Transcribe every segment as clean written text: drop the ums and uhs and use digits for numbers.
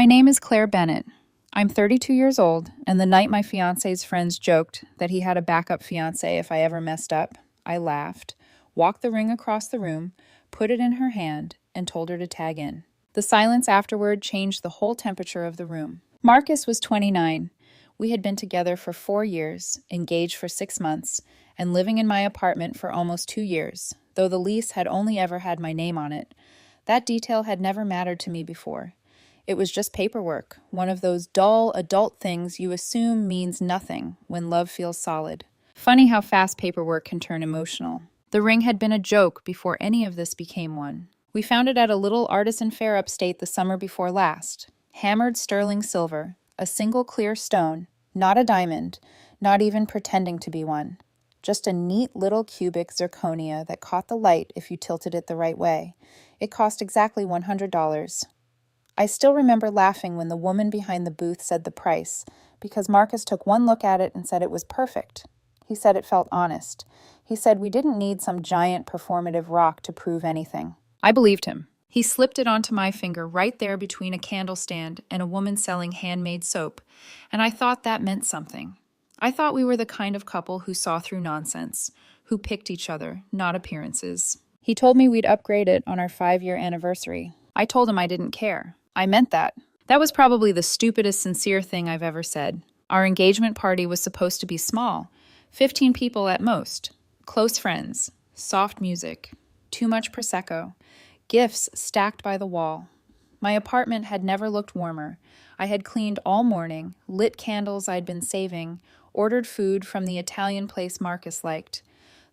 My name is Claire Bennett. I'm 32 years old, and the night my fiancé's friends joked that he had a backup fiancé if I ever messed up, I laughed, walked the ring across the room, put it in her hand, and told her to tag in. The silence afterward changed the whole temperature of the room. Marcus was 29. We had been together for 4 years, engaged for 6 months, and living in my apartment for almost 2 years, though the lease had only ever had my name on it. That detail had never mattered to me before. It was just paperwork, one of those dull adult things you assume means nothing when love feels solid. Funny how fast paperwork can turn emotional. The ring had been a joke before any of this became one. We found it at a little artisan fair upstate the summer before last. Hammered sterling silver, a single clear stone, not a diamond, not even pretending to be one. Just a neat little cubic zirconia that caught the light if you tilted it the right way. It cost exactly $100. I still remember laughing when the woman behind the booth said the price, because Marcus took one look at it and said it was perfect. He said it felt honest. He said we didn't need some giant performative rock to prove anything. I believed him. He slipped it onto my finger right there between a candle stand and a woman selling handmade soap, and I thought that meant something. I thought we were the kind of couple who saw through nonsense, who picked each other, not appearances. He told me we'd upgrade it on our 5-year anniversary. I told him I didn't care. I meant that. That was probably the stupidest sincere thing I've ever said. Our engagement party was supposed to be small, 15 people at most, close friends, soft music, too much Prosecco, gifts stacked by the wall. My apartment had never looked warmer. I had cleaned all morning, lit candles I'd been saving, ordered food from the Italian place Marcus liked.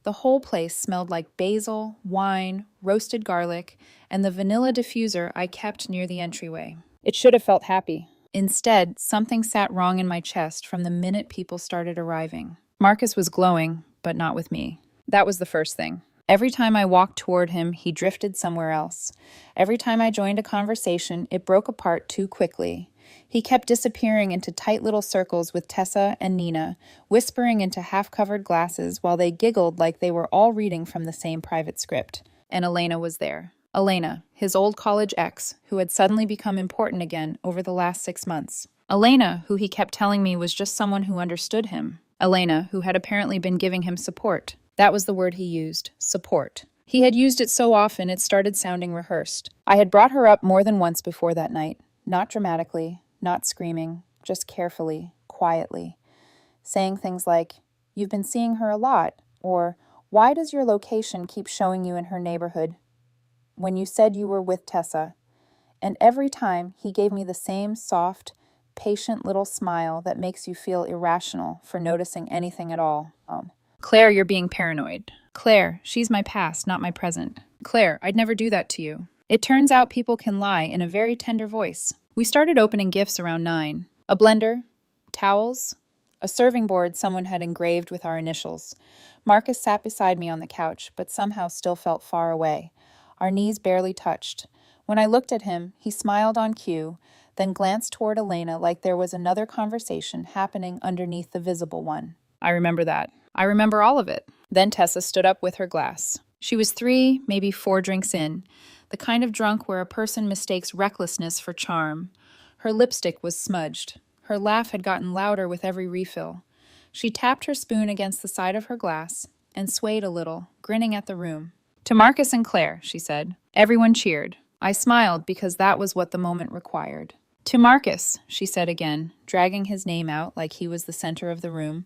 The whole place smelled like basil, wine, roasted garlic, and the vanilla diffuser I kept near the entryway. It should have felt happy. Instead, something sat wrong in my chest from the minute people started arriving. Marcus was glowing, but not with me. That was the first thing. Every time I walked toward him, he drifted somewhere else. Every time I joined a conversation, it broke apart too quickly. He kept disappearing into tight little circles with Tessa and Nina, whispering into half-covered glasses while they giggled like they were all reading from the same private script. And Elena was there. Elena, his old college ex, who had suddenly become important again over the last 6 months. Elena, who he kept telling me was just someone who understood him. Elena, who had apparently been giving him support. That was the word he used, support. He had used it so often it started sounding rehearsed. I had brought her up more than once before that night. Not dramatically, not screaming, just carefully, quietly. Saying things like, "You've been seeing her a lot," or "Why does your location keep showing you in her neighborhood?" When you said you were with Tessa. And every time he gave me the same soft, patient little smile that makes you feel irrational for noticing anything at all. Claire, you're being paranoid. Claire, she's my past, not my present. Claire, I'd never do that to you. It turns out people can lie in a very tender voice. We started opening gifts around 9. A blender, towels, a serving board someone had engraved with our initials. Marcus sat beside me on the couch, but somehow still felt far away. Our knees barely touched. When I looked at him, he smiled on cue, then glanced toward Elena like there was another conversation happening underneath the visible one. I remember that. I remember all of it. Then Tessa stood up with her glass. She was 3, maybe 4 drinks in, the kind of drunk where a person mistakes recklessness for charm. Her lipstick was smudged. Her laugh had gotten louder with every refill. She tapped her spoon against the side of her glass and swayed a little, grinning at the room. "To Marcus and Claire," she said. Everyone cheered. I smiled because that was what the moment required. "To Marcus," she said again, dragging his name out like he was the center of the room,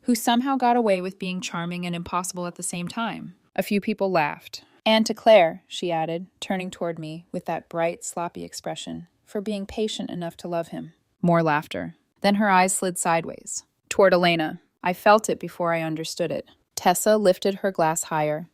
who somehow got away with being charming and impossible at the same time. A few people laughed. "And to Claire," she added, turning toward me with that bright, sloppy expression, for being patient enough to love him. More laughter. Then her eyes slid sideways. Toward Elena. I felt it before I understood it. Tessa lifted her glass higher.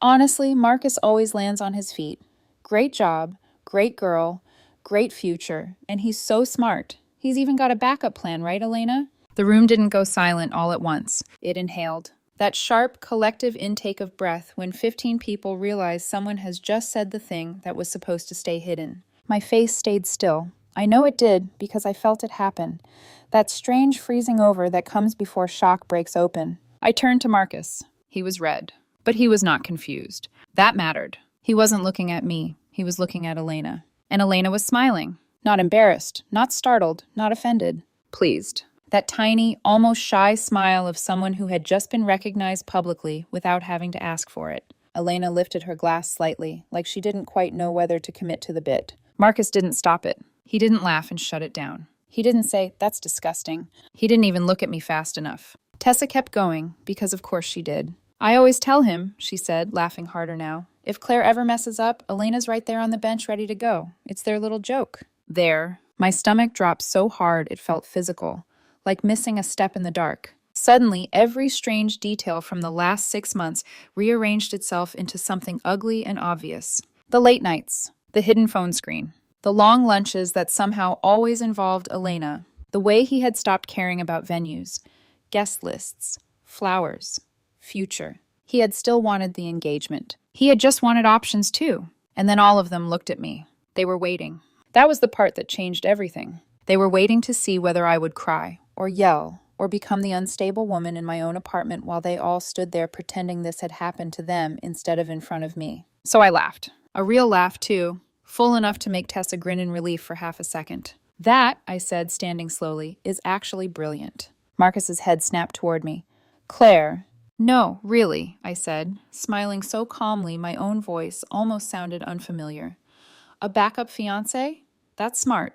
"Honestly, Marcus always lands on his feet. Great job, great girl, great future, and he's so smart. He's even got a backup plan, right, Elena?" The room didn't go silent all at once. It inhaled. That sharp, collective intake of breath when 15 people realize someone has just said the thing that was supposed to stay hidden. My face stayed still. I know it did because I felt it happen. That strange freezing over that comes before shock breaks open. I turned to Marcus. He was red. But he was not confused. That mattered. He wasn't looking at me. He was looking at Elena. And Elena was smiling. Not embarrassed, not startled, not offended. Pleased. That tiny, almost shy smile of someone who had just been recognized publicly without having to ask for it. Elena lifted her glass slightly, like she didn't quite know whether to commit to the bit. Marcus didn't stop it. He didn't laugh and shut it down. He didn't say, "That's disgusting." He didn't even look at me fast enough. Tessa kept going, because of course she did. "I always tell him," she said, laughing harder now. "If Claire ever messes up, Elena's right there on the bench ready to go. It's their little joke." There. My stomach dropped so hard it felt physical, like missing a step in the dark. Suddenly, every strange detail from the last 6 months rearranged itself into something ugly and obvious. The late nights, the hidden phone screen, the long lunches that somehow always involved Elena, the way he had stopped caring about venues, guest lists, flowers, future. He had still wanted the engagement. He had just wanted options too. And then all of them looked at me. They were waiting. That was the part that changed everything. They were waiting to see whether I would cry, or yell, or become the unstable woman in my own apartment while they all stood there pretending this had happened to them instead of in front of me. So I laughed. A real laugh, too, full enough to make Tessa grin in relief for half a second. "That," I said, standing slowly, "is actually brilliant." Marcus's head snapped toward me. "Claire." "No, really," I said, smiling so calmly my own voice almost sounded unfamiliar. "A backup fiancé? That's smart.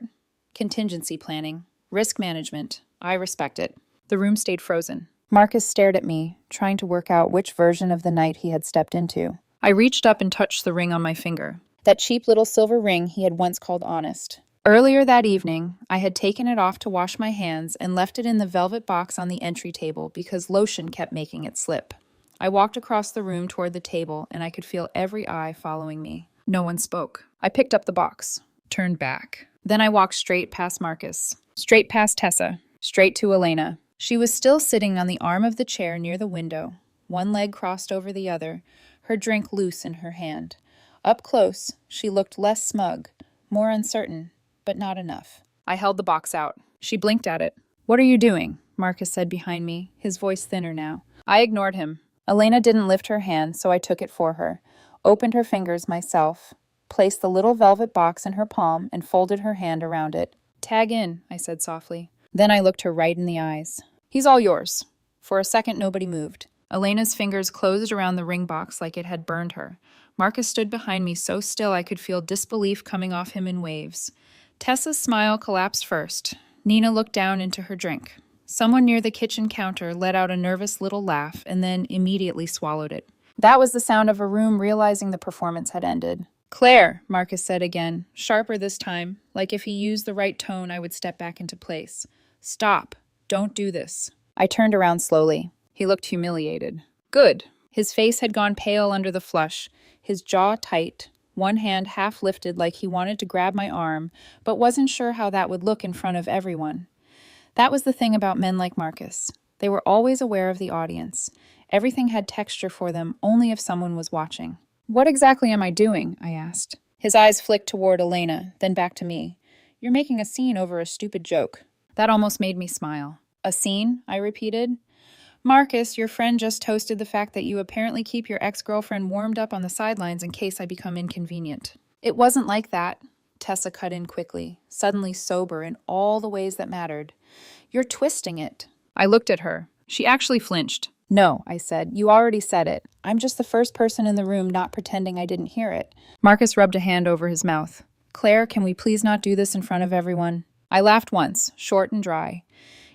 Contingency planning. Risk management. I respect it." The room stayed frozen. Marcus stared at me, trying to work out which version of the night he had stepped into. I reached up and touched the ring on my finger. That cheap little silver ring he had once called honest. Earlier that evening, I had taken it off to wash my hands and left it in the velvet box on the entry table because lotion kept making it slip. I walked across the room toward the table, and I could feel every eye following me. No one spoke. I picked up the box, turned back. Then I walked straight past Marcus, straight past Tessa, straight to Elena. She was still sitting on the arm of the chair near the window, one leg crossed over the other, her drink loose in her hand. Up close, she looked less smug, more uncertain, but not enough. I held the box out. She blinked at it. "What are you doing?" Marcus said behind me, his voice thinner now. I ignored him. Elena didn't lift her hand, so I took it for her, opened her fingers myself, placed the little velvet box in her palm, and folded her hand around it. "Tag in," I said softly. Then I looked her right in the eyes. "He's all yours." For a second, nobody moved. Elena's fingers closed around the ring box like it had burned her. Marcus stood behind me so still I could feel disbelief coming off him in waves. Tessa's smile collapsed first. Nina looked down into her drink. Someone near the kitchen counter let out a nervous little laugh and then immediately swallowed it. That was the sound of a room realizing the performance had ended. "Claire," Marcus said again, sharper this time, like if he used the right tone I would step back into place. "Stop. Don't do this." I turned around slowly. He looked humiliated. Good. His face had gone pale under the flush, his jaw tight, one hand half lifted like he wanted to grab my arm, but wasn't sure how that would look in front of everyone. That was the thing about men like Marcus. They were always aware of the audience. Everything had texture for them only if someone was watching. "What exactly am I doing?" I asked. His eyes flicked toward Elena, then back to me. "You're making a scene over a stupid joke." That almost made me smile. "A scene?" I repeated. "Marcus, your friend just toasted the fact that you apparently keep your ex-girlfriend warmed up on the sidelines in case I become inconvenient." "It wasn't like that," Tessa cut in quickly, suddenly sober in all the ways that mattered. "You're twisting it." I looked at her. She actually flinched. "No," I said. "You already said it. I'm just the first person in the room not pretending I didn't hear it." Marcus rubbed a hand over his mouth. "Claire, can we please not do this in front of everyone?" I laughed once, short and dry.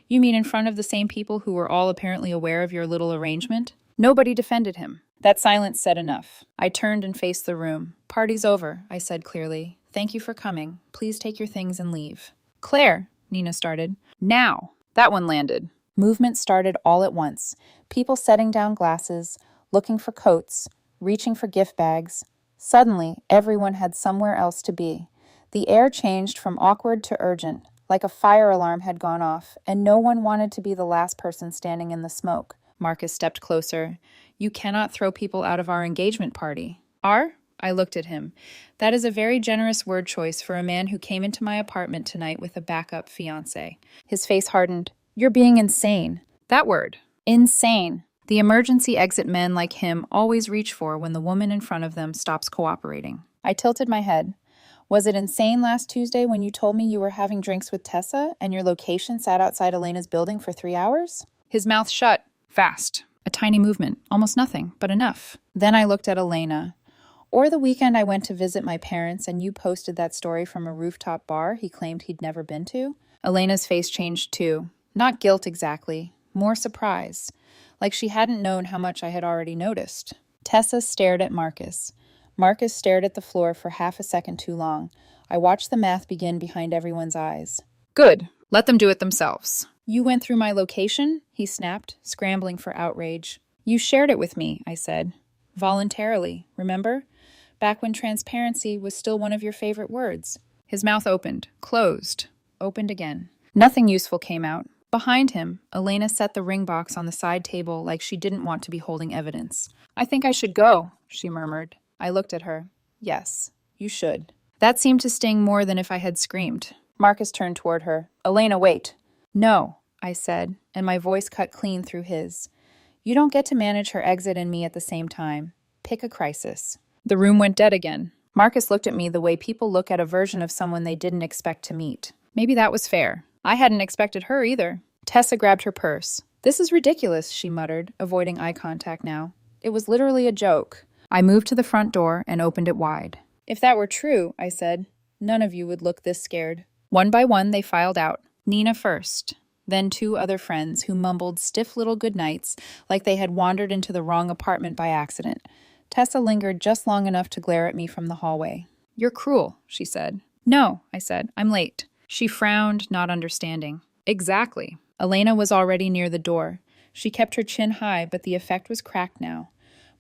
"You mean in front of the same people who were all apparently aware of your little arrangement?" Nobody defended him. That silence said enough. I turned and faced the room. "Party's over," I said clearly. "Thank you for coming. Please take your things and leave." "Claire," Nina started. "Now." That one landed. Movement started all at once. People setting down glasses, looking for coats, reaching for gift bags. Suddenly, everyone had somewhere else to be. The air changed from awkward to urgent, like a fire alarm had gone off, and no one wanted to be the last person standing in the smoke. Marcus stepped closer. "You cannot throw people out of our engagement party." "Our?" I looked at him. "That is a very generous word choice for a man who came into my apartment tonight with a backup fiancé." His face hardened. "You're being insane." That word. Insane. The emergency exit men like him always reach for when the woman in front of them stops cooperating. I tilted my head. Was it insane last Tuesday when you told me you were having drinks with Tessa and your location sat outside Elena's building for 3 hours? His mouth shut. Fast. A tiny movement. Almost nothing, but enough. Then I looked at Elena. Or the weekend I went to visit my parents and you posted that story from a rooftop bar he claimed he'd never been to? Elena's face changed too. Not guilt exactly. More surprise. Like she hadn't known how much I had already noticed. Tessa stared at Marcus. Marcus stared at the floor for half a second too long. I watched the math begin behind everyone's eyes. Good. Let them do it themselves. You went through my location? He snapped, scrambling for outrage. You shared it with me, I said. Voluntarily, remember? Back when transparency was still one of your favorite words. His mouth opened, closed, opened again. Nothing useful came out. Behind him, Elena set the ring box on the side table like she didn't want to be holding evidence. I think I should go, she murmured. I looked at her. Yes, you should. That seemed to sting more than if I had screamed. Marcus turned toward her. Elena, wait. No, I said, and my voice cut clean through his. You don't get to manage her exit and me at the same time. Pick a crisis. The room went dead again. Marcus looked at me the way people look at a version of someone they didn't expect to meet. Maybe that was fair. I hadn't expected her either. Tessa grabbed her purse. This is ridiculous, she muttered, avoiding eye contact now. It was literally a joke. I moved to the front door and opened it wide. If that were true, I said, none of you would look this scared. One by one, they filed out. Nina first, then 2 other friends who mumbled stiff little goodnights like they had wandered into the wrong apartment by accident. Tessa lingered just long enough to glare at me from the hallway. You're cruel, she said. No, I said, I'm late. She frowned, not understanding. Exactly. Elena was already near the door. She kept her chin high, but the effect was cracked now.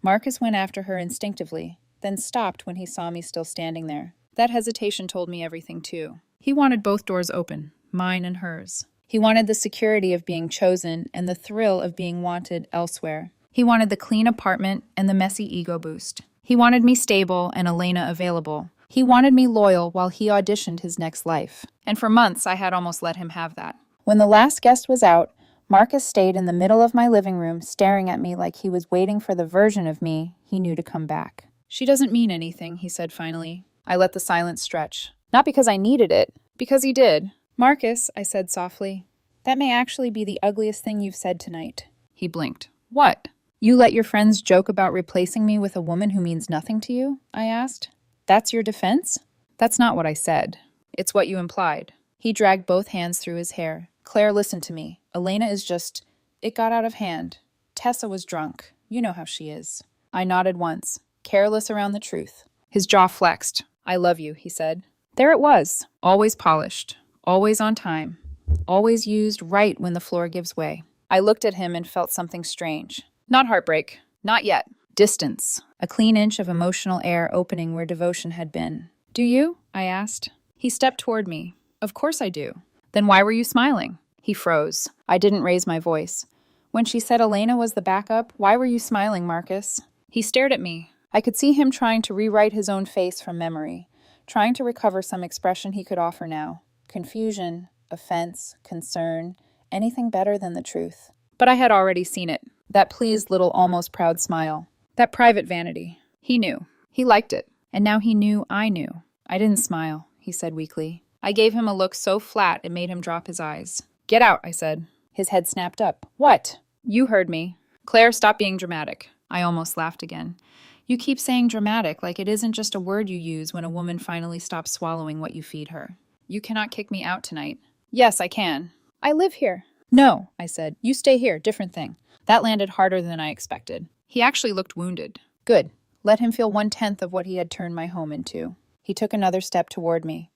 Marcus went after her instinctively, then stopped when he saw me still standing there. That hesitation told me everything, too. He wanted both doors open, mine and hers. He wanted the security of being chosen and the thrill of being wanted elsewhere. He wanted the clean apartment and the messy ego boost. He wanted me stable and Elena available. He wanted me loyal while he auditioned his next life. And for months, I had almost let him have that. When the last guest was out, Marcus stayed in the middle of my living room, staring at me like he was waiting for the version of me he knew to come back. She doesn't mean anything, he said finally. I let the silence stretch. Not because I needed it, because he did. Marcus, I said softly, that may actually be the ugliest thing you've said tonight. He blinked. What? You let your friends joke about replacing me with a woman who means nothing to you? I asked. That's your defense? That's not what I said. It's what you implied. He dragged both hands through his hair. Claire, listen to me. Elena is just... It got out of hand. Tessa was drunk. You know how she is. I nodded once, careless around the truth. His jaw flexed. I love you, he said. There it was. Always polished. Always on time. Always used right when the floor gives way. I looked at him and felt something strange. Not heartbreak. Not yet. Distance. A clean inch of emotional air opening where devotion had been. Do you? I asked. He stepped toward me. Of course I do. Then why were you smiling? He froze. I didn't raise my voice. When she said Elena was the backup, why were you smiling, Marcus? He stared at me. I could see him trying to rewrite his own face from memory, trying to recover some expression he could offer now. Confusion, offense, concern, anything better than the truth. But I had already seen it. That pleased little almost proud smile. That private vanity. He knew. He liked it. And now he knew I knew. I didn't smile, he said weakly. I gave him a look so flat it made him drop his eyes. Get out, I said. His head snapped up. What? You heard me. Claire, stop being dramatic. I almost laughed again. You keep saying dramatic like it isn't just a word you use when a woman finally stops swallowing what you feed her. You cannot kick me out tonight. Yes, I can. I live here. No, I said. You stay here. Different thing. That landed harder than I expected. He actually looked wounded. Good. Let him feel 1/10 of what he had turned my home into. He took another step toward me.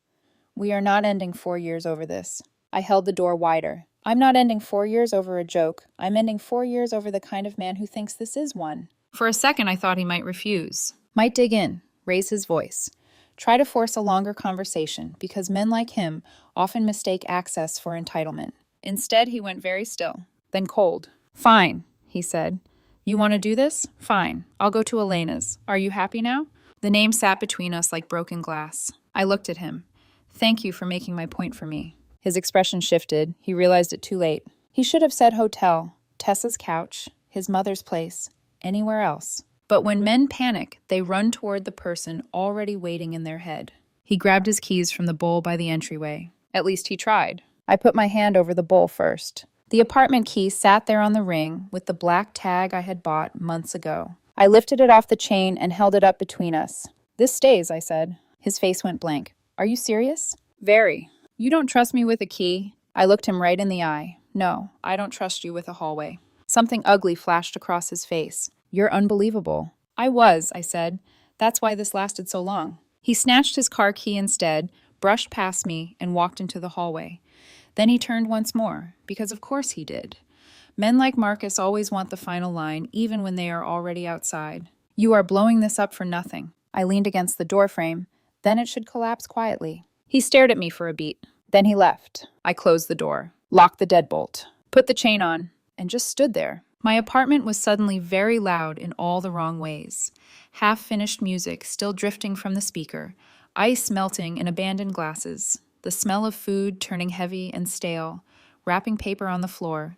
We are not ending 4 years over this. I held the door wider. I'm not ending 4 years over a joke. I'm ending 4 years over the kind of man who thinks this is one. For a second, I thought he might refuse. Might dig in, raise his voice. Try to force a longer conversation, because men like him often mistake access for entitlement. Instead, he went very still, then cold. Fine, he said. You want to do this? Fine. I'll go to Elena's. Are you happy now? The name sat between us like broken glass. I looked at him. Thank you for making my point for me. His expression shifted. He realized it too late. He should have said hotel, Tessa's couch, his mother's place, anywhere else. But when men panic, they run toward the person already waiting in their head. He grabbed his keys from the bowl by the entryway. At least he tried. I put my hand over the bowl first. The apartment key sat there on the ring with the black tag I had bought months ago. I lifted it off the chain and held it up between us. "This stays," I said. His face went blank. "Are you serious?" "Very. You don't trust me with a key?" I looked him right in the eye. "No, I don't trust you with a hallway." Something ugly flashed across his face. "You're unbelievable." "I was," I said. "That's why this lasted so long." He snatched his car key instead, brushed past me, and walked into the hallway. Then he turned once more, because of course he did. Men like Marcus always want the final line, even when they are already outside. "You are blowing this up for nothing." I leaned against the doorframe. Then it should collapse quietly. He stared at me for a beat. Then he left. I closed the door, locked the deadbolt, put the chain on, and just stood there. My apartment was suddenly very loud in all the wrong ways. Half-finished music still drifting from the speaker, ice melting in abandoned glasses, the smell of food turning heavy and stale, wrapping paper on the floor,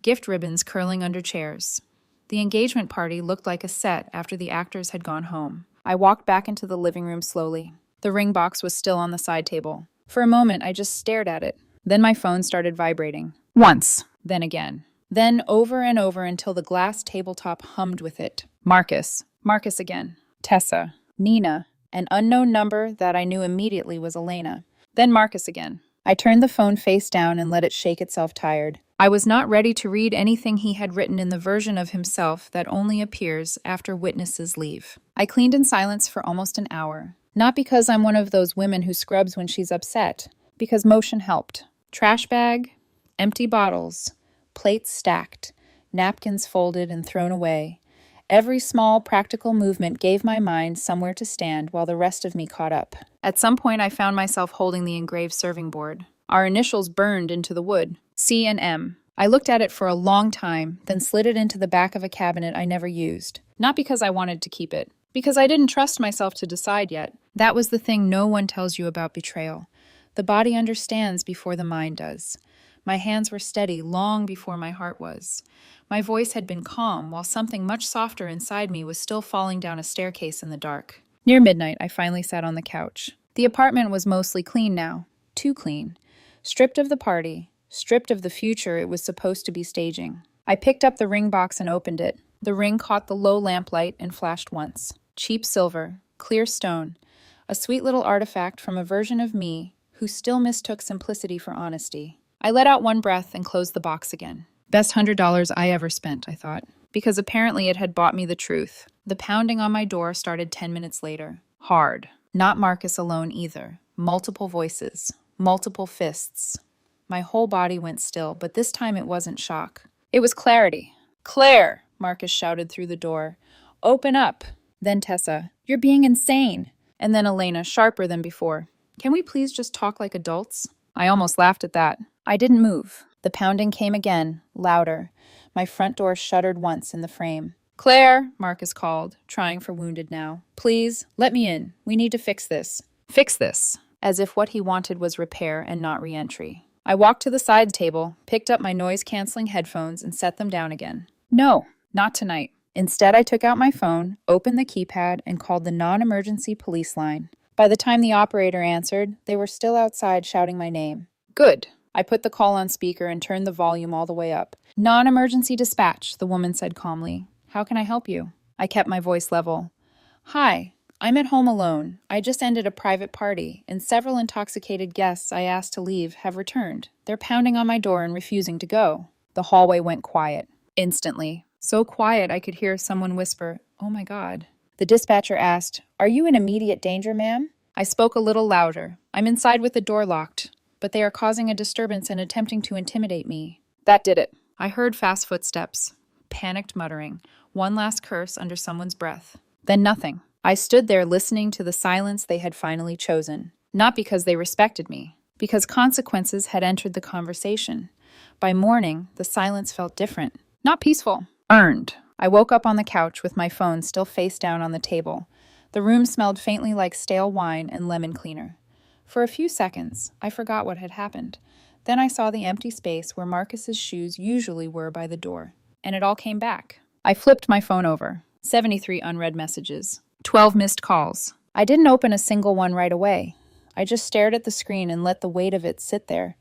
gift ribbons curling under chairs. The engagement party looked like a set after the actors had gone home. I walked back into the living room slowly. The ring box was still on the side table. For a moment, I just stared at it. Then my phone started vibrating. Once, then again. Then over and over until the glass tabletop hummed with it. Marcus. Marcus again. Tessa. Nina. An unknown number that I knew immediately was Elena. Then Marcus again. I turned the phone face down and let it shake itself tired. I was not ready to read anything he had written in the version of himself that only appears after witnesses leave. I cleaned in silence for almost an hour. Not because I'm one of those women who scrubs when she's upset, because motion helped. Trash bag, empty bottles, plates stacked, napkins folded and thrown away. Every small, practical movement gave my mind somewhere to stand while the rest of me caught up. At some point, I found myself holding the engraved serving board. Our initials burned into the wood, C and M. I looked at it for a long time, then slid it into the back of a cabinet I never used. Not because I wanted to keep it, because I didn't trust myself to decide yet. That was the thing no one tells you about betrayal. The body understands before the mind does. My hands were steady long before my heart was. My voice had been calm, while something much softer inside me was still falling down a staircase in the dark. Near midnight, I finally sat on the couch. The apartment was mostly clean now. Too clean. Stripped of the party, stripped of the future it was supposed to be staging. I picked up the ring box and opened it. The ring caught the low lamplight and flashed once. Cheap silver, clear stone, a sweet little artifact from a version of me who still mistook simplicity for honesty. I let out one breath and closed the box again. Best $100 I ever spent, I thought, because apparently it had bought me the truth. The pounding on my door started 10 minutes later. Hard. Not Marcus alone either. Multiple voices. Multiple fists. My whole body went still, but this time it wasn't shock. It was clarity. "Claire!" Marcus shouted through the door. "Open up!" Then Tessa. "You're being insane!" And then Elena, sharper than before. "Can we please just talk like adults?" I almost laughed at that. I didn't move. The pounding came again, louder. My front door shuddered once in the frame. "Claire!" Marcus called, trying for wounded now. "Please, let me in. We need to fix this." Fix this. As if what he wanted was repair and not re-entry. I walked to the side table, picked up my noise-canceling headphones, and set them down again. No, not tonight. Instead, I took out my phone, opened the keypad, and called the non-emergency police line. By the time the operator answered, they were still outside shouting my name. Good. I put the call on speaker and turned the volume all the way up. "Non-emergency dispatch," the woman said calmly. "How can I help you?" I kept my voice level. "Hi, I'm at home alone. I just ended a private party, and several intoxicated guests I asked to leave have returned. They're pounding on my door and refusing to go." The hallway went quiet. Instantly. So quiet I could hear someone whisper, "Oh my God." The dispatcher asked, "Are you in immediate danger, ma'am?" I spoke a little louder. "I'm inside with the door locked, but they are causing a disturbance and attempting to intimidate me." That did it. I heard fast footsteps, panicked muttering, one last curse under someone's breath. Then nothing. I stood there listening to the silence they had finally chosen. Not because they respected me, because consequences had entered the conversation. By morning, the silence felt different. Not peaceful. Earned. I woke up on the couch with my phone still face down on the table. The room smelled faintly like stale wine and lemon cleaner. For a few seconds, I forgot what had happened. Then I saw the empty space where Marcus's shoes usually were by the door. And it all came back. I flipped my phone over. 73 unread messages. 12 missed calls. I didn't open a single one right away. I just stared at the screen and let the weight of it sit there.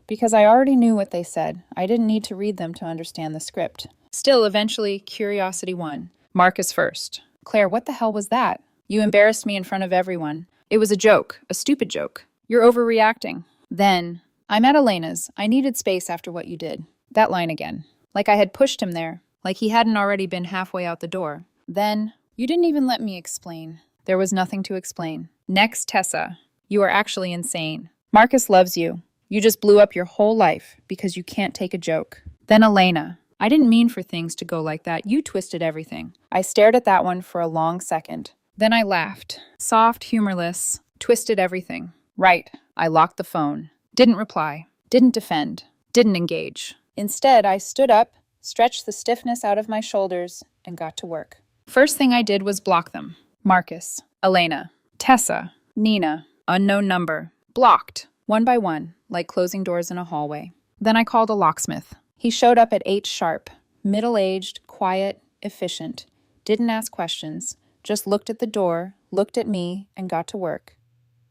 Because I already knew what they said. I didn't need to read them to understand the script. Still, eventually, curiosity won. Marcus first. Claire, what the hell was that? You embarrassed me in front of everyone. It was a joke, a stupid joke. You're overreacting. Then, I'm at Elena's. I needed space after what you did. That line again. Like I had pushed him there. Like he hadn't already been halfway out the door. Then, you didn't even let me explain. There was nothing to explain. Next, Tessa. You are actually insane. Marcus loves you. You just blew up your whole life because you can't take a joke. Then Elena. I didn't mean for things to go like that. You twisted everything. I stared at that one for a long second. Then I laughed. Soft, humorless. Twisted everything. Right. I locked the phone. Didn't reply. Didn't defend. Didn't engage. Instead, I stood up, stretched the stiffness out of my shoulders, and got to work. First thing I did was block them. Marcus. Elena. Tessa. Nina. Unknown number. Blocked. One by one, like closing doors in a hallway. Then I called a locksmith. He showed up at 8 sharp. Middle-aged, quiet, efficient. Didn't ask questions. Just looked at the door, looked at me, and got to work.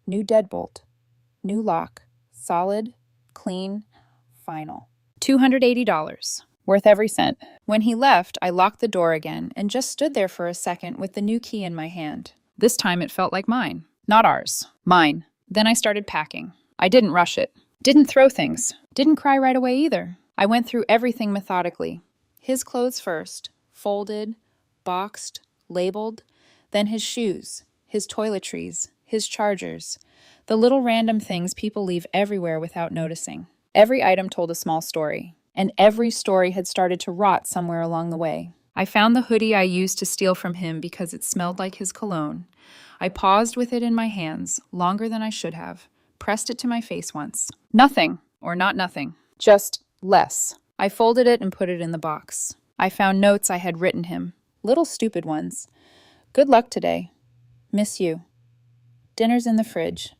New deadbolt. New lock. Solid. Clean. Final. $280. Worth every cent. When he left, I locked the door again and just stood there for a second with the new key in my hand. This time it felt like mine. Not ours. Mine. Then I started packing. I didn't rush it. Didn't throw things. Didn't cry right away either. I went through everything methodically. His clothes first. Folded. Boxed. Labeled. Then his shoes. His toiletries. His chargers. The little random things people leave everywhere without noticing. Every item told a small story. And every story had started to rot somewhere along the way. I found the hoodie I used to steal from him because it smelled like his cologne. I paused with it in my hands, longer than I should have. Pressed it to my face once. Nothing, or not nothing. Just less. I folded it and put it in the box. I found notes I had written him. Little stupid ones. Good luck today. Miss you. Dinner's in the fridge.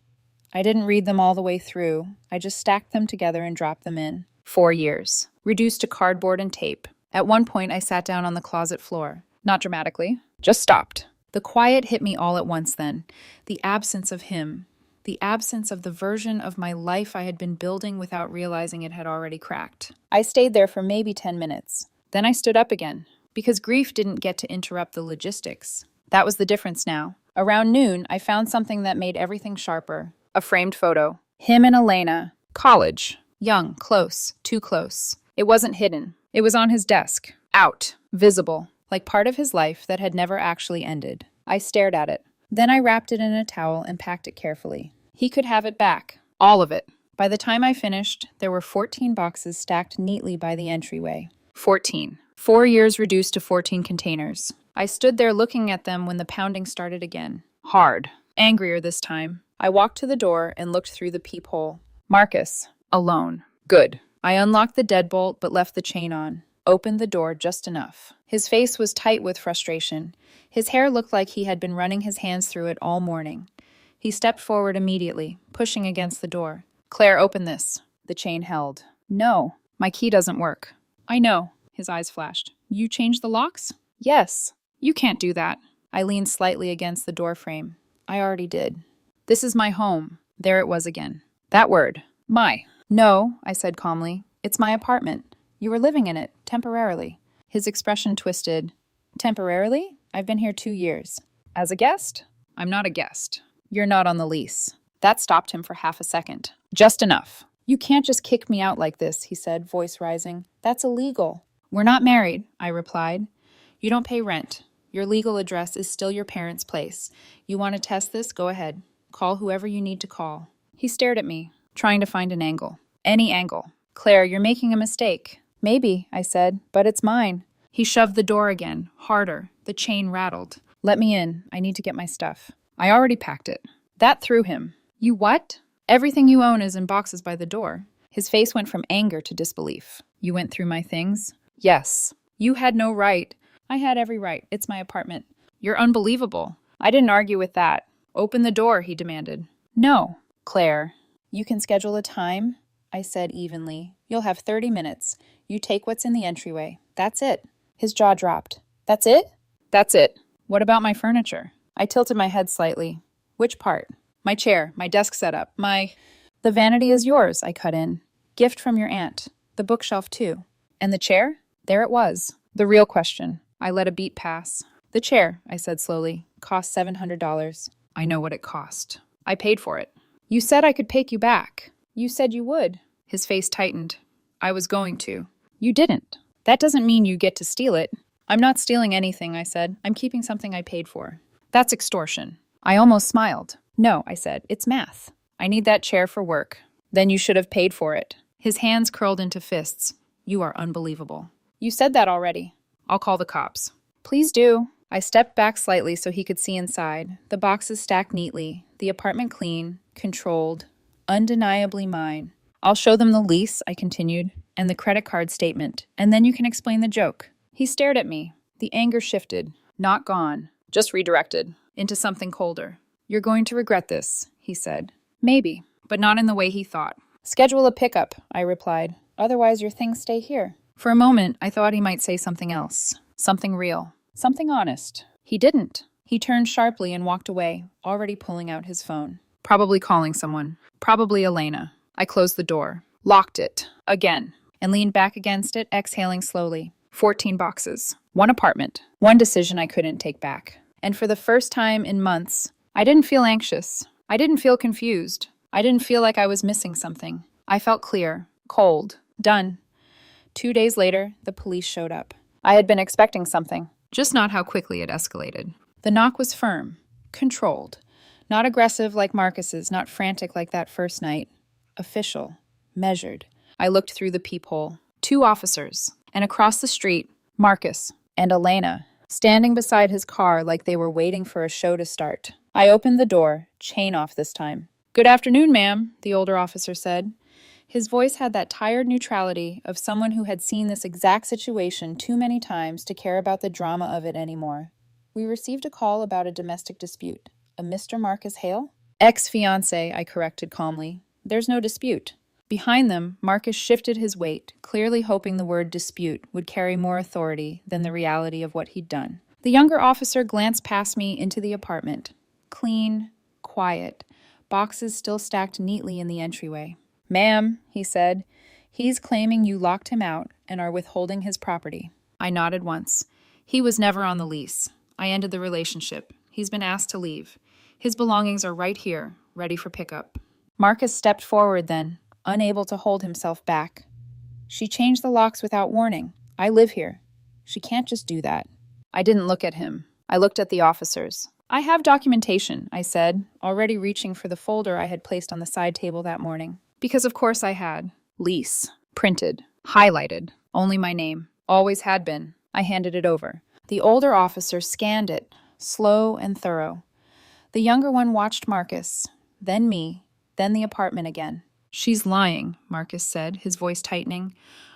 I didn't read them all the way through. I just stacked them together and dropped them in. 4 years. Reduced to cardboard and tape. At one point, I sat down on the closet floor. Not dramatically. Just stopped. The quiet hit me all at once then. The absence of him. The absence of the version of my life I had been building without realizing it had already cracked. I stayed there for maybe 10 minutes. Then I stood up again. Because grief didn't get to interrupt the logistics. That was the difference now. Around noon, I found something that made everything sharper. A framed photo. Him and Elena. College. Young. Close. Too close. It wasn't hidden. It was on his desk. Out. Visible. Like part of his life that had never actually ended. I stared at it. Then I wrapped it in a towel and packed it carefully. He could have it back. All of it. By the time I finished, there were 14 boxes stacked neatly by the entryway. 14. 4 years reduced to 14 containers. I stood there looking at them when the pounding started again. Hard. Angrier this time. I walked to the door and looked through the peephole. Marcus. Alone. Good. I unlocked the deadbolt but left the chain on. Opened the door just enough. His face was tight with frustration. His hair looked like he had been running his hands through it all morning. He stepped forward immediately, pushing against the door. Claire, open this. The chain held. No, my key doesn't work. I know. His eyes flashed. You changed the locks? Yes. You can't do that. I leaned slightly against the door frame. I already did. This is my home. There it was again. That word. My. No, I said calmly. It's my apartment. You were living in it, temporarily. His expression twisted. Temporarily? I've been here 2 years. As a guest? I'm not a guest. You're not on the lease. That stopped him for half a second. Just enough. You can't just kick me out like this, he said, voice rising. That's illegal. We're not married, I replied. You don't pay rent. Your legal address is still your parents' place. You want to test this? Go ahead. Call whoever you need to call. He stared at me, trying to find an angle. Any angle. Claire, you're making a mistake. Maybe, I said, but it's mine. He shoved the door again, harder. The chain rattled. Let me in. I need to get my stuff. I already packed it. That threw him. You what? Everything you own is in boxes by the door. His face went from anger to disbelief. You went through my things? Yes. You had no right. I had every right. It's my apartment. You're unbelievable. I didn't argue with that. Open the door, he demanded. No. Claire, you can schedule a time, I said evenly. You'll have 30 minutes. You take what's in the entryway. That's it. His jaw dropped. That's it? That's it. What about my furniture? I tilted my head slightly. Which part? My chair, my desk setup, The vanity is yours, I cut in. Gift from your aunt. The bookshelf, too. And the chair? There it was. The real question. I let a beat pass. The chair, I said slowly, cost $700. I know what it cost. I paid for it. You said I could pay you back. You said you would. His face tightened. I was going to. You didn't. That doesn't mean you get to steal it. I'm not stealing anything, I said. I'm keeping something I paid for. That's extortion. I almost smiled. No, I said. It's math. I need that chair for work. Then you should have paid for it. His hands curled into fists. You are unbelievable. You said that already. I'll call the cops. Please do. I stepped back slightly so he could see inside. The boxes stacked neatly. The apartment clean, controlled, undeniably mine. I'll show them the lease, I continued, and the credit card statement, and then you can explain the joke. He stared at me. The anger shifted. Not gone. Just redirected. Into something colder. You're going to regret this, he said. Maybe, but not in the way he thought. Schedule a pickup, I replied. Otherwise your things stay here. For a moment, I thought he might say something else. Something real. Something honest. He didn't. He turned sharply and walked away, already pulling out his phone. Probably calling someone. Probably Elena. I closed the door. Locked it. Again. And leaned back against it, exhaling slowly. 14 boxes. One apartment. One decision I couldn't take back. And for the first time in months, I didn't feel anxious. I didn't feel confused. I didn't feel like I was missing something. I felt clear. Cold. Done. 2 days later, the police showed up. I had been expecting something. Just not how quickly it escalated. The knock was firm. Controlled. Not aggressive like Marcus's, not frantic like that first night. Official. Measured. I looked through the peephole. 2 officers. And across the street, Marcus and Elena, standing beside his car like they were waiting for a show to start. I opened the door, chain off this time. Good afternoon, ma'am, the older officer said. His voice had that tired neutrality of someone who had seen this exact situation too many times to care about the drama of it anymore. We received a call about a domestic dispute. A Mr. Marcus Hale? Ex-fiancé, I corrected calmly. There's no dispute. Behind them, Marcus shifted his weight, clearly hoping the word dispute would carry more authority than the reality of what he'd done. The younger officer glanced past me into the apartment. Clean, quiet, boxes still stacked neatly in the entryway. Ma'am, he said, he's claiming you locked him out and are withholding his property. I nodded once. He was never on the lease. I ended the relationship. He's been asked to leave. His belongings are right here, ready for pickup. Marcus stepped forward then, unable to hold himself back. She changed the locks without warning. I live here. She can't just do that. I didn't look at him. I looked at the officers. I have documentation, I said, already reaching for the folder I had placed on the side table that morning. Because of course I had. Lease. Printed. Highlighted. Only my name. Always had been. I handed it over. The older officer scanned it, slow and thorough. The younger one watched Marcus, then me, then the apartment again. She's lying, Marcus said, his voice tightening.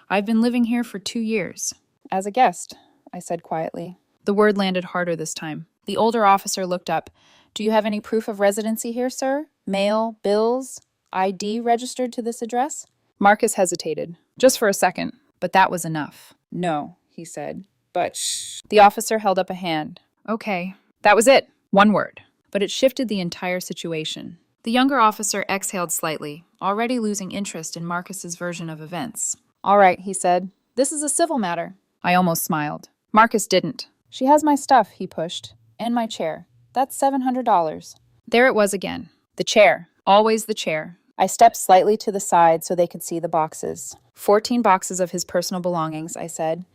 I've been living here for 2 years. As a guest, I said quietly. The word landed harder this time. The older officer looked up. Do you have any proof of residency here, sir? Mail, bills, ID registered to this address? Marcus hesitated, just for a second, but that was enough. No, he said, but shh. The officer held up a hand. Okay, that was it. 1 word. But it shifted the entire situation. The younger officer exhaled slightly, already losing interest in Marcus's version of events. All right, he said. This is a civil matter. I almost smiled. Marcus didn't. She has my stuff, he pushed. And my chair. That's $700. There it was again. The chair. Always the chair. I stepped slightly to the side so they could see the boxes. 14 boxes of his personal belongings, I said.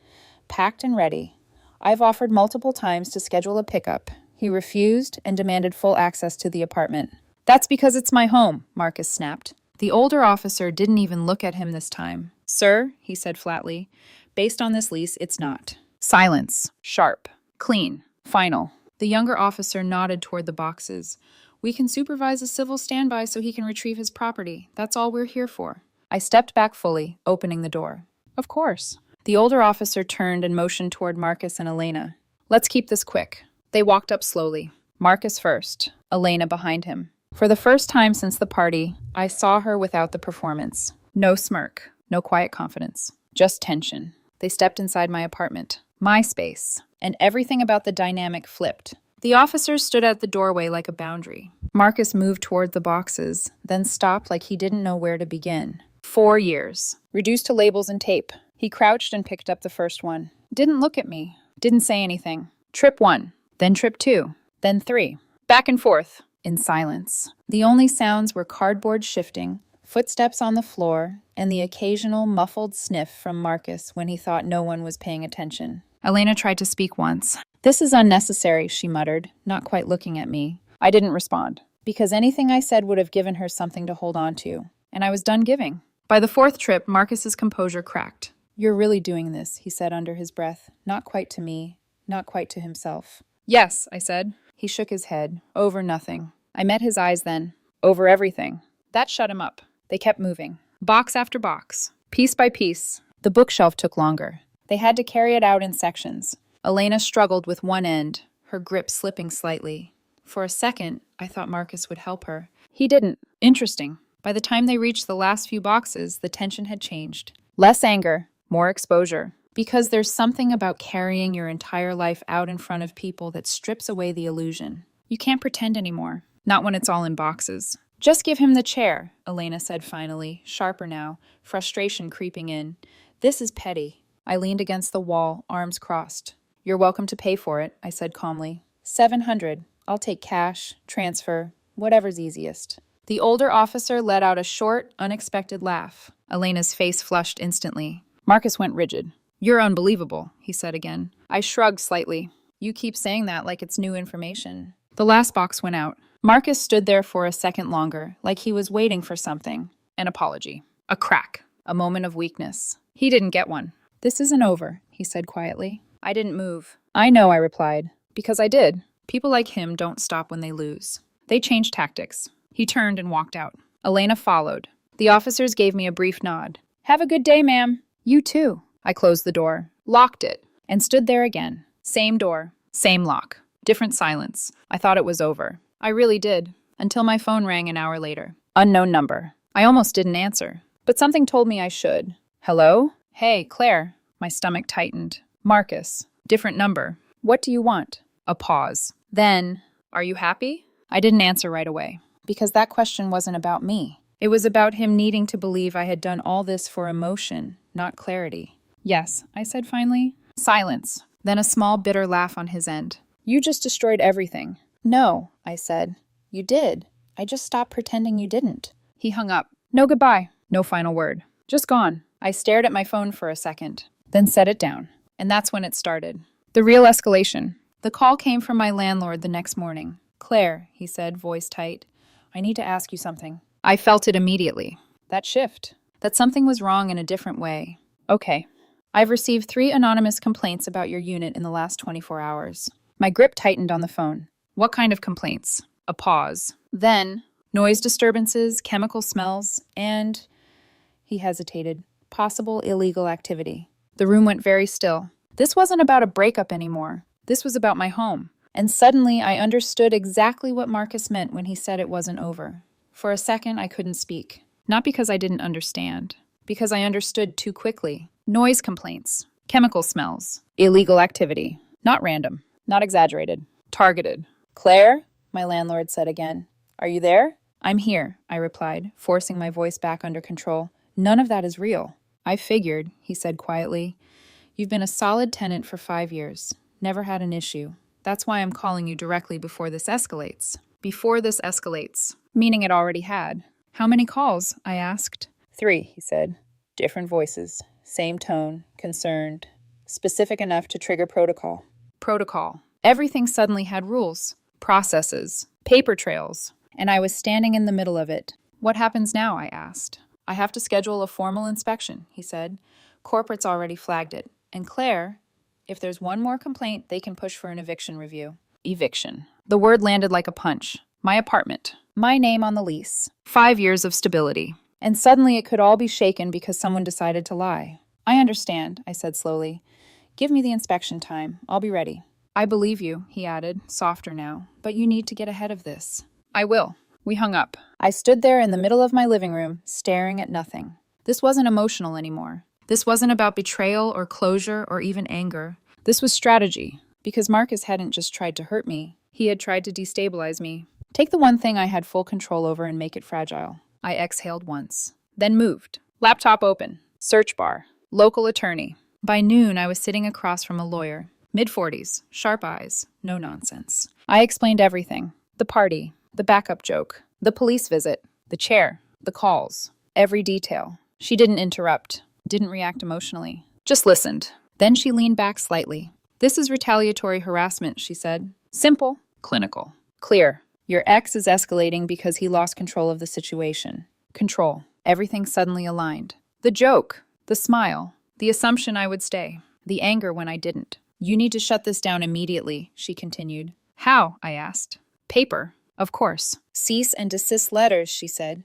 Packed and ready. I've offered multiple times to schedule a pickup. He refused and demanded full access to the apartment. That's because it's my home, Marcus snapped. The older officer didn't even look at him this time. Sir, he said flatly, based on this lease, it's not. Silence. Sharp. Clean. Final. The younger officer nodded toward the boxes. We can supervise a civil standby so he can retrieve his property. That's all we're here for. I stepped back fully, opening the door. Of course. The older officer turned and motioned toward Marcus and Elena. Let's keep this quick. They walked up slowly. Marcus first, Elena behind him. For the first time since the party, I saw her without the performance. No smirk, no quiet confidence, just tension. They stepped inside my apartment, my space, and everything about the dynamic flipped. The officers stood at the doorway like a boundary. Marcus moved toward the boxes, then stopped like he didn't know where to begin. 4 years. Reduced to labels and tape. He crouched and picked up the first one. Didn't look at me. Didn't say anything. Trip 1. Then trip 2. Then 3. Back and forth. In silence. The only sounds were cardboard shifting, footsteps on the floor, and the occasional muffled sniff from Marcus when he thought no one was paying attention. Elena tried to speak once. "This is unnecessary," she muttered, not quite looking at me. I didn't respond, because anything I said would have given her something to hold on to, and I was done giving. By the 4th trip, Marcus's composure cracked. "You're really doing this," he said under his breath, not quite to me, not quite to himself. "Yes," I said. He shook his head. "Over nothing." I met his eyes then. "Over everything." That shut him up. They kept moving. Box after box. Piece by piece. The bookshelf took longer. They had to carry it out in sections. Elena struggled with one end, her grip slipping slightly. For a second, I thought Marcus would help her. He didn't. Interesting. By the time they reached the last few boxes, the tension had changed. Less anger, more exposure. Because there's something about carrying your entire life out in front of people that strips away the illusion. You can't pretend anymore. Not when it's all in boxes. "Just give him the chair," Elena said finally, sharper now, frustration creeping in. "This is petty." I leaned against the wall, arms crossed. "You're welcome to pay for it," I said calmly. $700. I'll take cash, transfer, whatever's easiest. The older officer let out a short, unexpected laugh. Elena's face flushed instantly. Marcus went rigid. "You're unbelievable," he said again. I shrugged slightly. "You keep saying that like it's new information." The last box went out. Marcus stood there for a second longer, like he was waiting for something. An apology. A crack. A moment of weakness. He didn't get one. "This isn't over," he said quietly. I didn't move. "I know," I replied. Because I did. People like him don't stop when they lose. They changed tactics. He turned and walked out. Elena followed. The officers gave me a brief nod. "Have a good day, ma'am." "You too." I closed the door, locked it, and stood there again. Same door, same lock, different silence. I thought it was over. I really did, until my phone rang an hour later. Unknown number. I almost didn't answer, but something told me I should. "Hello? Hey, Claire." My stomach tightened. "Marcus. Different number. What do you want?" A pause. Then, "Are you happy?" I didn't answer right away, because that question wasn't about me. It was about him needing to believe I had done all this for emotion, not clarity. "Yes," I said finally. Silence. Then a small bitter laugh on his end. "You just destroyed everything." "No," I said. "You did. I just stopped pretending you didn't." He hung up. No goodbye. No final word. Just gone. I stared at my phone for a second, then set it down. And that's when it started. The real escalation. The call came from my landlord the next morning. "Claire," he said, voice tight, "I need to ask you something." I felt it immediately. That shift. That something was wrong in a different way. "Okay. I've received 3 anonymous complaints about your unit in the last 24 hours. My grip tightened on the phone. "What kind of complaints?" A pause. Then, noise disturbances, chemical smells, and... He hesitated. Possible illegal activity. The room went very still. This wasn't about a breakup anymore. This was about my home. And suddenly I understood exactly what Marcus meant when he said it wasn't over. For a second, I couldn't speak. Not because I didn't understand. Because I understood too quickly. Noise complaints. Chemical smells. Illegal activity. Not random. Not exaggerated. Targeted. "Claire?" my landlord said again. "Are you there?" "I'm here," I replied, forcing my voice back under control. "None of that is real." "I figured," he said quietly. "You've been a solid tenant for 5 years. Never had an issue. That's why I'm calling you directly before this escalates." Before this escalates. Meaning it already had. "How many calls?" I asked. 3, he said. Different voices. Same tone. Concerned. Specific enough to trigger protocol. Protocol. Everything suddenly had rules. Processes. Paper trails. And I was standing in the middle of it. "What happens now?" I asked. "I have to schedule a formal inspection," he said. "Corporate's already flagged it. And Claire, if there's one more complaint, they can push for an eviction review." Eviction. The word landed like a punch. My apartment. My name on the lease. 5 years of stability. And suddenly it could all be shaken because someone decided to lie. "I understand," I said slowly. "Give me the inspection time. I'll be ready." "I believe you," he added, softer now. "But you need to get ahead of this." "I will." We hung up. I stood there in the middle of my living room, staring at nothing. This wasn't emotional anymore. This wasn't about betrayal or closure or even anger. This was strategy. Because Marcus hadn't just tried to hurt me. He had tried to destabilize me. Take the one thing I had full control over and make it fragile. I exhaled once, then moved. Laptop open. Search bar. Local attorney. By noon, I was sitting across from a lawyer. Mid-40s, sharp eyes, no nonsense. I explained everything. The party, the backup joke, the police visit, the chair, the calls, every detail. She didn't interrupt, didn't react emotionally, just listened. Then she leaned back slightly. This is retaliatory harassment, she said. Simple, clinical, clear. Your ex is escalating because he lost control of the situation. Control. Everything suddenly aligned. The joke, the smile, the assumption I would stay, the anger when I didn't. You need to shut this down immediately, she continued. How? I asked. Paper, of course. Cease and desist letters, she said.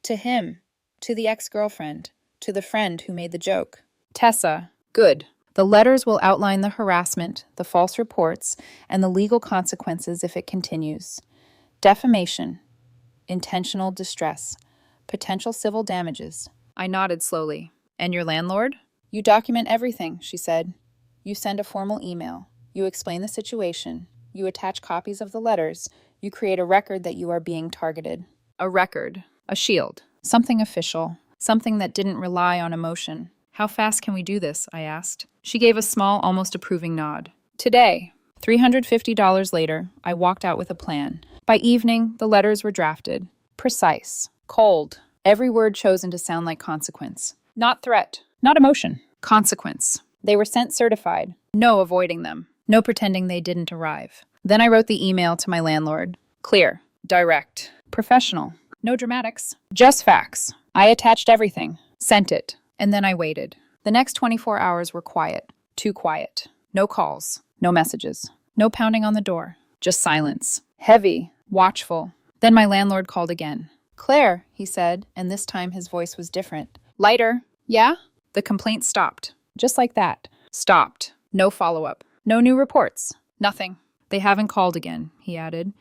To him, to the ex-girlfriend, to the friend who made the joke. Tessa, good. The letters will outline the harassment, the false reports, and the legal consequences if it continues. Defamation, intentional distress, potential civil damages. I nodded slowly. And your landlord? You document everything, she said. You send a formal email. You explain the situation. You attach copies of the letters. You create a record that you are being targeted. A record. A shield. Something official. Something that didn't rely on emotion. How fast can we do this? I asked. She gave a small, almost approving nod. Today. $350 later, I walked out with a plan. By evening, the letters were drafted. Precise. Cold. Every word chosen to sound like consequence. Not threat. Not emotion. Consequence. They were sent certified. No avoiding them. No pretending they didn't arrive. Then I wrote the email to my landlord. Clear. Direct. Professional. No dramatics. Just facts. I attached everything. Sent it. And then I waited. The next 24 hours were quiet. Too quiet. No calls. No messages. No pounding on the door. Just silence. Heavy. Watchful. Then my landlord called again. Claire, he said, and this time his voice was different. Lighter. Yeah? The complaint stopped. Just like that. Stopped. No follow-up. No new reports. Nothing. They haven't called again, he added.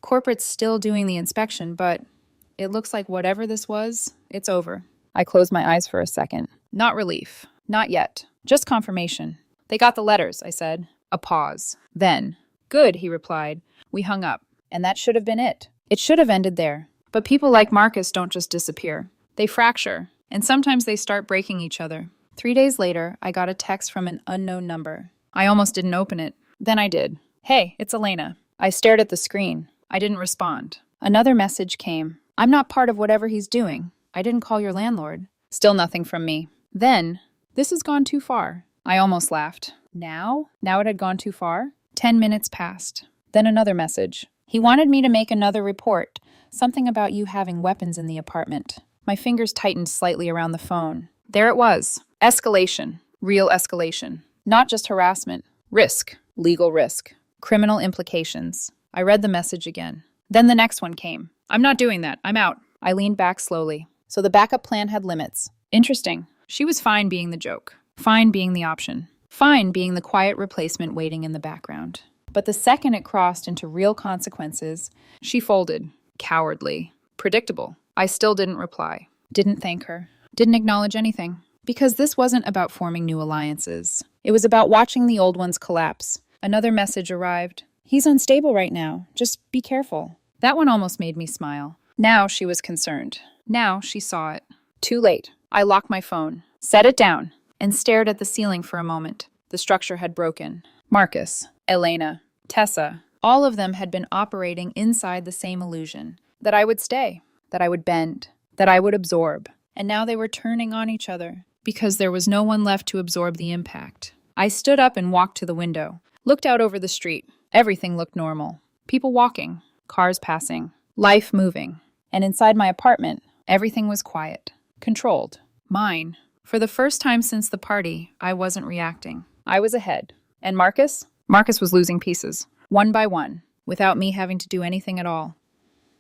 Corporate's still doing the inspection, but it looks like whatever this was, it's over. I closed my eyes for a second. Not relief. Not yet. Just confirmation. They got the letters, I said. A pause. Then, good, he replied. We hung up. And that should have been it. It should have ended there. But people like Marcus don't just disappear. They fracture. And sometimes they start breaking each other. 3 days later, I got a text from an unknown number. I almost didn't open it. Then I did. Hey, it's Elena. I stared at the screen. I didn't respond. Another message came. I'm not part of whatever he's doing. I didn't call your landlord. Still nothing from me. Then, this has gone too far. I almost laughed. Now? Now it had gone too far? 10 minutes passed. Then another message. He wanted me to make another report. Something about you having weapons in the apartment. My fingers tightened slightly around the phone. There it was. Escalation. Real escalation. Not just harassment. Risk. Legal risk. Criminal implications. I read the message again. Then the next one came. I'm not doing that. I'm out. I leaned back slowly. So the backup plan had limits. Interesting. She was fine being the joke. Fine being the option. Fine being the quiet replacement waiting in the background. But the second it crossed into real consequences, she folded. Cowardly. Predictable. I still didn't reply. Didn't thank her. Didn't acknowledge anything. Because this wasn't about forming new alliances. It was about watching the old ones collapse. Another message arrived. He's unstable right now. Just be careful. That one almost made me smile. Now she was concerned. Now she saw it. Too late. I locked my phone, set it down, and stared at the ceiling for a moment. The structure had broken. Marcus, Elena, Tessa, all of them had been operating inside the same illusion. That I would stay. That I would bend. That I would absorb. And now they were turning on each other. Because there was no one left to absorb the impact. I stood up and walked to the window. Looked out over the street. Everything looked normal. People walking. Cars passing. Life moving. And inside my apartment, everything was quiet. Controlled. Mine. For the first time since the party, I wasn't reacting. I was ahead. And Marcus? Marcus was losing pieces. One by one. Without me having to do anything at all.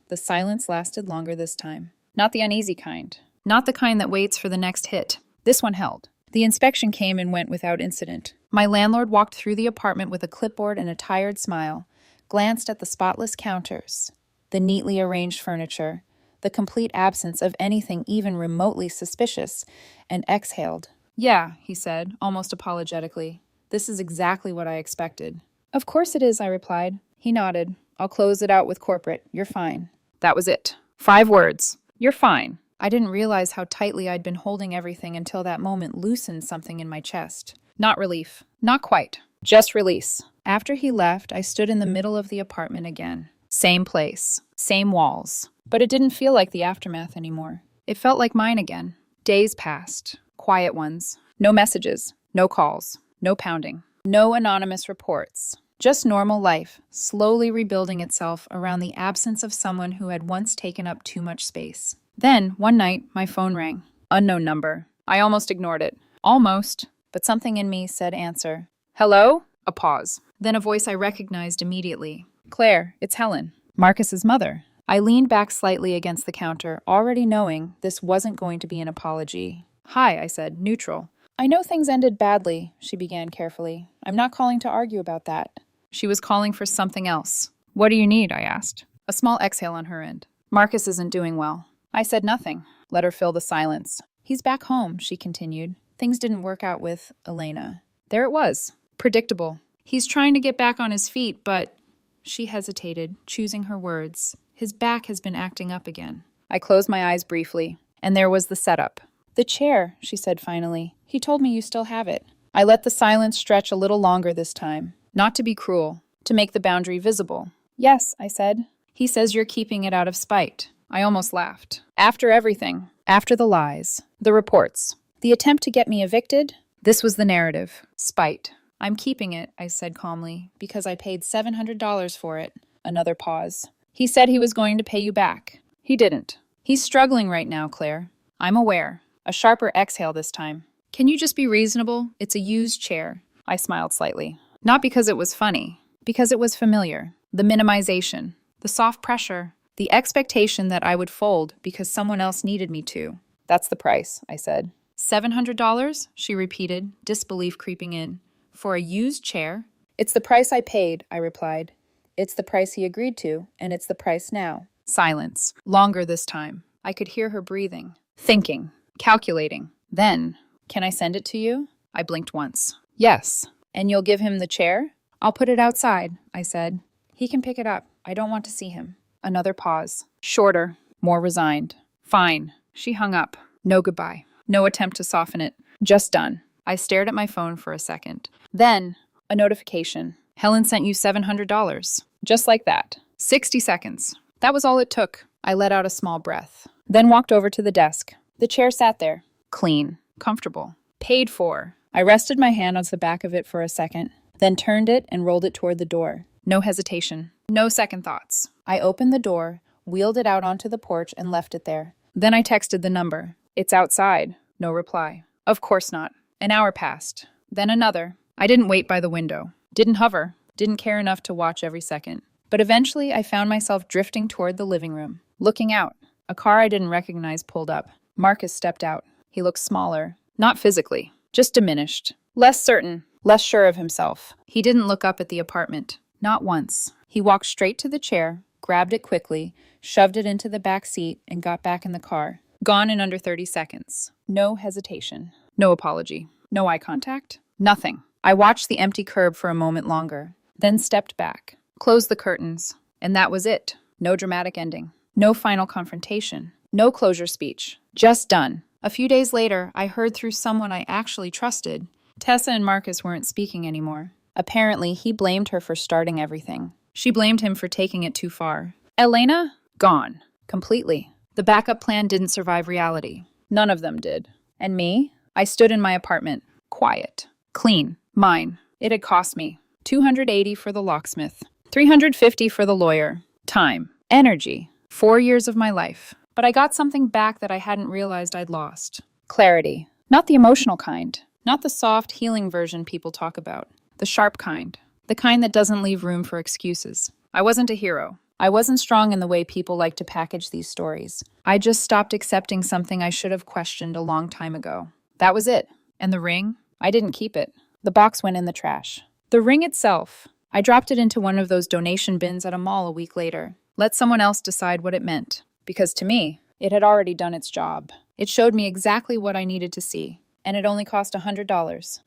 The silence lasted longer this time. Not the uneasy kind. Not the kind that waits for the next hit. This one held. The inspection came and went without incident. My landlord walked through the apartment with a clipboard and a tired smile, glanced at the spotless counters, the neatly arranged furniture, the complete absence of anything even remotely suspicious, and exhaled. Yeah, he said, almost apologetically. This is exactly what I expected. Of course it is, I replied. He nodded. I'll close it out with corporate. You're fine. That was it. 5 words. You're fine. I didn't realize how tightly I'd been holding everything until that moment loosened something in my chest. Not relief. Not quite. Just release. After he left, I stood in the middle of the apartment again. Same place. Same walls. But it didn't feel like the aftermath anymore. It felt like mine again. Days passed. Quiet ones. No messages. No calls. No pounding. No anonymous reports. Just normal life, slowly rebuilding itself around the absence of someone who had once taken up too much space. Then, one night, my phone rang. Unknown number. I almost ignored it. Almost. But something in me said answer. Hello? A pause. Then a voice I recognized immediately. Claire, it's Helen. Marcus's mother. I leaned back slightly against the counter, already knowing this wasn't going to be an apology. Hi, I said, neutral. I know things ended badly, she began carefully. I'm not calling to argue about that. She was calling for something else. What do you need? I asked. A small exhale on her end. Marcus isn't doing well. I said nothing. Let her fill the silence. He's back home, she continued. Things didn't work out with Elena. There it was. Predictable. He's trying to get back on his feet, but... She hesitated, choosing her words. His back has been acting up again. I closed my eyes briefly, and there was the setup. The chair, she said finally. He told me you still have it. I let the silence stretch a little longer this time. Not to be cruel, to make the boundary visible. Yes, I said. He says you're keeping it out of spite. I almost laughed. After everything, after the lies, the reports, the attempt to get me evicted, this was the narrative. Spite. I'm keeping it, I said calmly, because I paid $700 for it. Another pause. He said he was going to pay you back. He didn't. He's struggling right now, Claire. I'm aware. A sharper exhale this time. Can you just be reasonable? It's a used chair. I smiled slightly. Not because it was funny, because it was familiar. The minimization, the soft pressure, the expectation that I would fold because someone else needed me to. That's the price, I said. $700? She repeated, disbelief creeping in. For a used chair? It's the price I paid, I replied. It's the price he agreed to, and it's the price now. Silence. Longer this time. I could hear her breathing, thinking, calculating. Then, can I send it to you? I blinked once. Yes. And you'll give him the chair? I'll put it outside, I said. He can pick it up. I don't want to see him. Another pause. Shorter, more resigned. Fine. She hung up. No goodbye. No attempt to soften it. Just done. I stared at my phone for a second. Then, a notification. Helen sent you $700. Just like that. 60 seconds. That was all it took. I let out a small breath. Then walked over to the desk. The chair sat there. Clean. Comfortable. Paid for. I rested my hand on the back of it for a second, then turned it and rolled it toward the door. No hesitation. No second thoughts. I opened the door, wheeled it out onto the porch, and left it there. Then I texted the number. It's outside. No reply. Of course not. An hour passed. Then another. I didn't wait by the window. Didn't hover. Didn't care enough to watch every second. But eventually I found myself drifting toward the living room. Looking out. A car I didn't recognize pulled up. Marcus stepped out. He looked smaller. Not physically. Just diminished. Less certain. Less sure of himself. He didn't look up at the apartment. Not once. He walked straight to the chair, grabbed it quickly, shoved it into the back seat, and got back in the car. Gone in under 30 seconds. No hesitation. No apology. No eye contact. Nothing. I watched the empty curb for a moment longer, then stepped back, closed the curtains, and that was it. No dramatic ending. No final confrontation. No closure speech. Just done. A few days later, I heard through someone I actually trusted. Tessa and Marcus weren't speaking anymore. Apparently, he blamed her for starting everything. She blamed him for taking it too far. Elena? Gone. Completely. The backup plan didn't survive reality. None of them did. And me? I stood in my apartment. Quiet. Clean. Mine. It had cost me. $280 for the locksmith. $350 for the lawyer. Time. Energy. 4 years of my life. But I got something back that I hadn't realized I'd lost. Clarity. Not the emotional kind. Not the soft, healing version people talk about. The sharp kind. The kind that doesn't leave room for excuses. I wasn't a hero. I wasn't strong in the way people like to package these stories. I just stopped accepting something I should have questioned a long time ago. That was it. And the ring? I didn't keep it. The box went in the trash. The ring itself. I dropped it into one of those donation bins at a mall a week later. Let someone else decide what it meant. Because to me, it had already done its job. It showed me exactly what I needed to see. And it only cost $100.